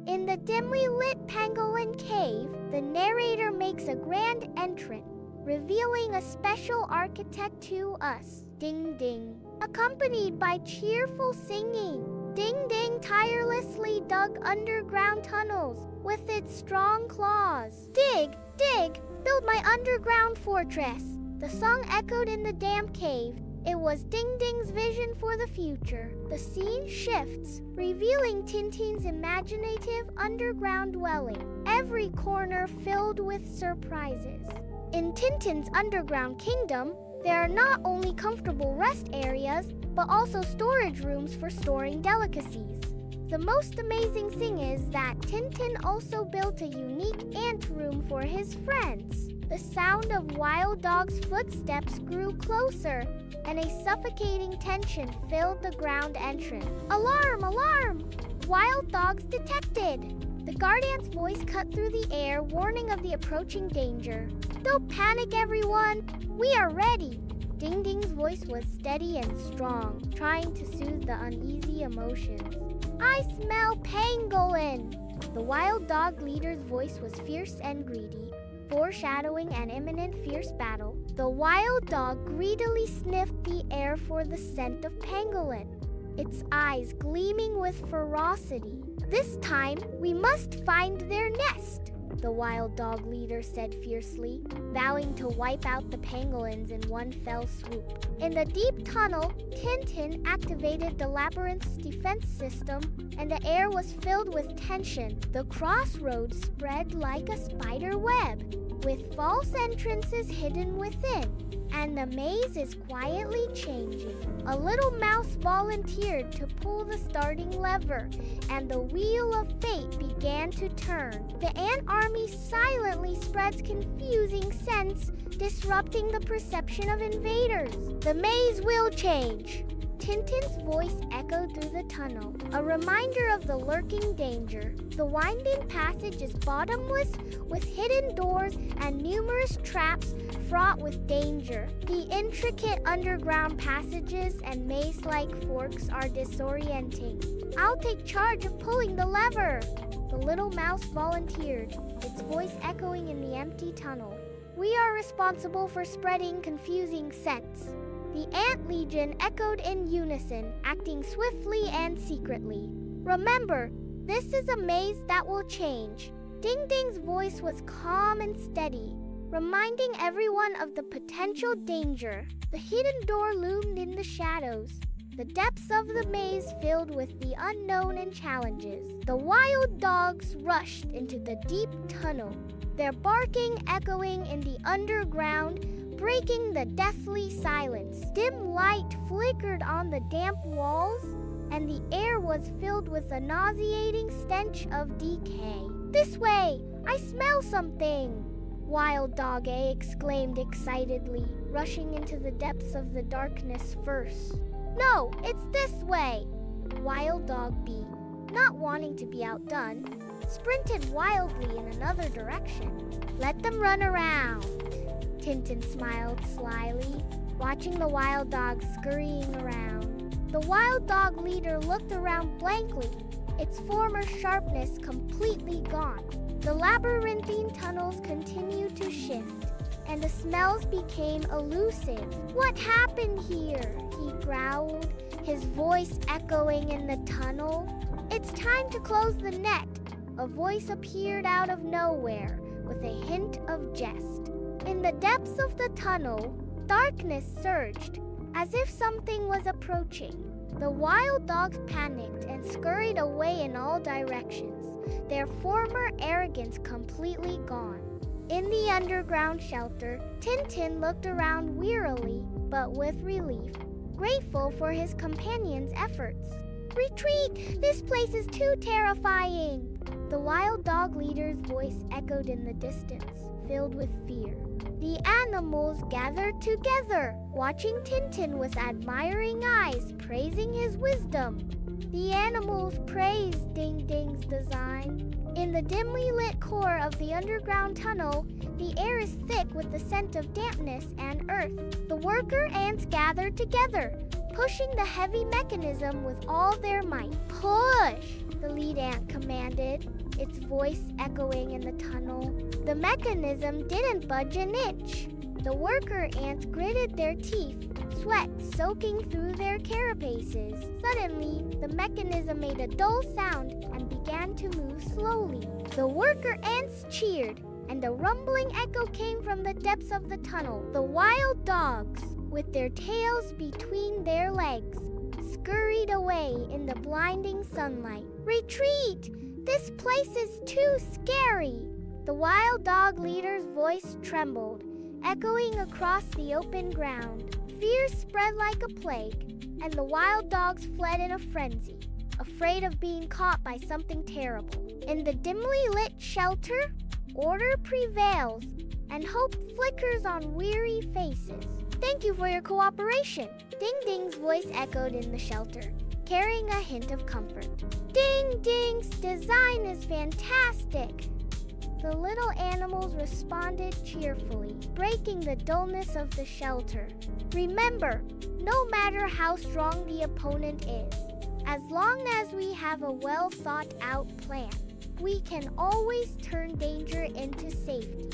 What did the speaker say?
In the dimly lit pangolin cave, the narrator makes a grand entrance, revealing a special architect to us, Ding Ding. Accompanied by cheerful singing, Ding Ding tirelessly dug underground tunnels with its strong claws. Dig, dig, build my underground fortress. The song echoed in the damp cave. It was Ding Ding's vision for the future. The scene shifts, revealing Tintin's imaginative underground dwelling, every corner filled with surprises. In Tintin's underground kingdom, there are not only comfortable rest areas, but also storage rooms for storing delicacies. The most amazing thing is that Tintin also built a unique ant room for his friends. The sound of Wild Dog's footsteps grew closer, and a suffocating tension filled the ground entrance. Alarm! Alarm! Wild Dogs detected! The guardian's voice cut through the air, warning of the approaching danger. Don't panic, everyone! We are ready! Ding Ding's voice was steady and strong, trying to soothe the uneasy emotions. I smell pangolin! The wild dog leader's voice was fierce and greedy, foreshadowing an imminent fierce battle. The wild dog greedily sniffed the air for the scent of pangolin, its eyes gleaming with ferocity. This time, we must find their nest, the wild dog leader said fiercely, vowing to wipe out the pangolins in one fell swoop. In the deep tunnel, Tintin activated the labyrinth's defense system, and the air was filled with tension. The crossroads spread like a spider web, with false entrances hidden within, and the maze is quietly changing. A little mouse volunteered to pull the starting lever, and the wheel of fate began to turn. The ant army silently spreads confusing scents, disrupting the perception of invaders. The maze will change. Tintin's voice echoed through the tunnel, a reminder of the lurking danger. The winding passage is bottomless, with hidden doors and numerous traps fraught with danger. The intricate underground passages and maze-like forks are disorienting. I'll take charge of pulling the lever. The little mouse volunteered, its voice echoing in the empty tunnel. We are responsible for spreading confusing scents. The ant legion echoed in unison, acting swiftly and secretly. Remember, this is a maze that will change. Ding Ding's voice was calm and steady, reminding everyone of the potential danger. The hidden door loomed in the shadows, the depths of the maze filled with the unknown and challenges. The wild dogs rushed into the deep tunnel, their barking echoing in the underground, breaking the deathly silence. Dim light flickered on the damp walls, and the air was filled with a nauseating stench of decay. This way! I smell something! Wild Dog A exclaimed excitedly, rushing into the depths of the darkness first. No, it's this way! Wild Dog B, not wanting to be outdone, sprinted wildly in another direction. Let them run around. Tintin smiled slyly, watching the wild dog scurrying around. The wild dog leader looked around blankly, its former sharpness completely gone. The labyrinthine tunnels continued to shift, and the smells became elusive. What happened here? He growled, his voice echoing in the tunnel. It's time to close the net. A voice appeared out of nowhere with a hint of jest. In the depths of the tunnel, darkness surged, as if something was approaching. The wild dogs panicked and scurried away in all directions, their former arrogance completely gone. In the underground shelter, Tintin looked around wearily, but with relief, grateful for his companion's efforts. Retreat! This place is too terrifying! The wild dog leader's voice echoed in the distance, filled with fear. The animals gathered together, watching Tintin with admiring eyes, praising his wisdom. The animals praised Ding Ding's design. In the dimly lit core of the underground tunnel, the air is thick with the scent of dampness and earth. The worker ants gathered together, pushing the heavy mechanism with all their might. Push! the lead ant commanded, its voice echoing in the tunnel. The mechanism didn't budge an inch. The worker ants gritted their teeth, sweat soaking through their carapaces. Suddenly, the mechanism made a dull sound and began to move slowly. The worker ants cheered, and a rumbling echo came from the depths of the tunnel. The wild dogs, with their tails between their legs, scurried away in the blinding sunlight. "Retreat! This place is too scary!" The wild dog leader's voice trembled, echoing across the open ground. Fear spread like a plague, and the wild dogs fled in a frenzy, afraid of being caught by something terrible. In the dimly lit shelter, order prevails, and hope flickers on weary faces. "Thank you for your cooperation," Ding Ding's voice echoed in the shelter, carrying a hint of comfort. "Ding Ding's design is fantastic." The little animals responded cheerfully, breaking the dullness of the shelter. "Remember, no matter how strong the opponent is, as long as we have a well-thought-out plan, we can always turn danger into safety."